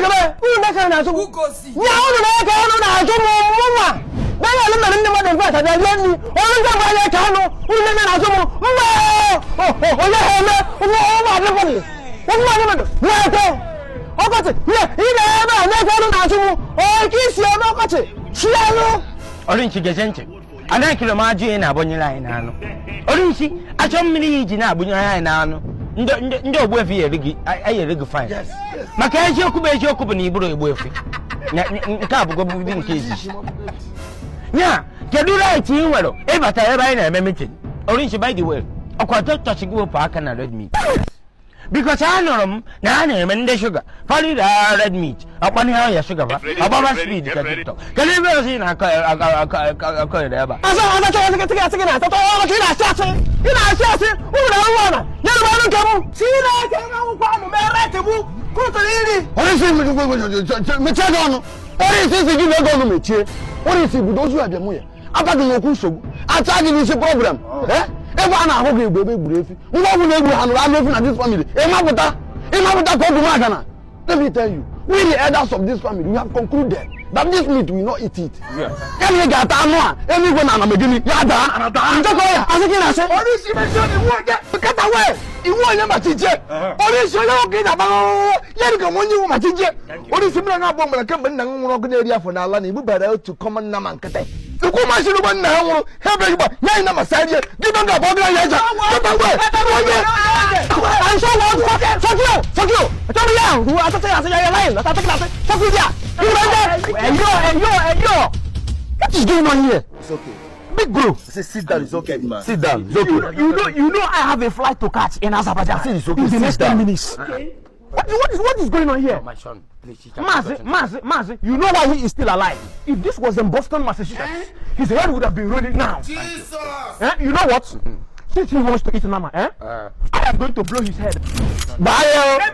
Nagaba, who make an answer? Who goes see? Now, I can't answer. Then I look at the mother better than me. Only the way I can. Who make an answer? Oh, got it. Yeah, he never answer. Oh, kiss your no got it. Shiano. Orange Gazente. I like your margin in Abonila in Ano. Orange, I don't mean in Abunia in Ano. No, we're here. I fine. Yes. Macazio Kubejo Company, Buffy. Cabo within cases. Yeah, can you write you? Well, ever tell a meeting. Orange by the way. A quarter touching go park and red meat. Because I know them, Nana and the sugar. Folly red meat. Upon her sugar. Above speed. Can you ever see a coil ever? I saw a Ever na hoge baby brefi. We don't know how to run in this family. Let me tell you, we the elders of this family, we have concluded that this meat will not eat it. Every gata no, everyone na begini. Yada, njokoya. Asikina se. Orisi mention the word get away. Iwo ye matije. Orisi yo get about. Yeri ko monyi matije. Orisi mna na bomba ke ben na nwuro ko na area for na Allah na ibu bara to common na man kete. Uko ma shiru ban na nwuro. Hebe ba. Yai na masaje. Gidan ga bogla yaja. I'm so what? Fuck you. Tell me now. Who I say you're lying. Fuck you there. And yo. What is going on here? It's okay. Big bro. Say sit down, it's okay, man. Sit down. It's okay. You know I have a flight to catch in Azerbaijan. It's okay. In the next 10 minutes. Okay. What is going on here? My son, please. Mazi, you know why he is still alive. If this was in Boston, Massachusetts, his head would have been rolling now. Jesus! You know what? Since he wants to eat Nama, I am going to blow his head. Bye.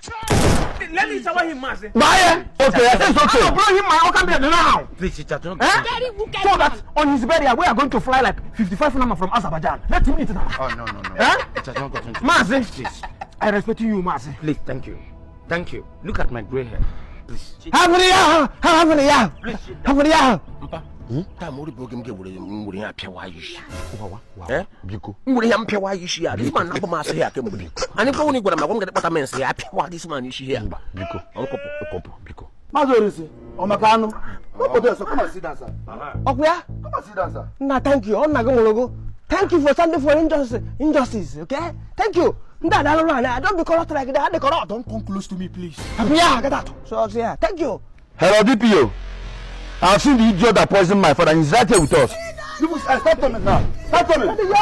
Let me show him, Mazi. Bye. Okay, it's okay. I'll blow him my organ now. Please, So that on his burial, we are going to fly like 55 Nama from Azerbaijan. Let him eat Nama. Oh, no. Mazi, please. I respect you, Mazi. Please, thank you. Look at my gray hair. Please. How many Time ori program ke muri ya pia yishi. Biko. Muri ya pia yishi ya. This man na ma say ya ke muri. Ani ko ni gora ma ko ngade pata men say ya pia this man yishi here. Biko. Onkopo. Biko. Mazorisi. Omakanu. Come and sit down, sir. Okuya. Come and sit down, sir. Nah, thank you. Thank you for standing for injustice, okay? Thank you. Don't be corrupt like that. Don't come close to me, please. Yeah, get out. So, yeah, thank you. Hello, DPO. I've seen the idiot that poisoned my father and he's right here with us. You must stop to me now. Stop to me. You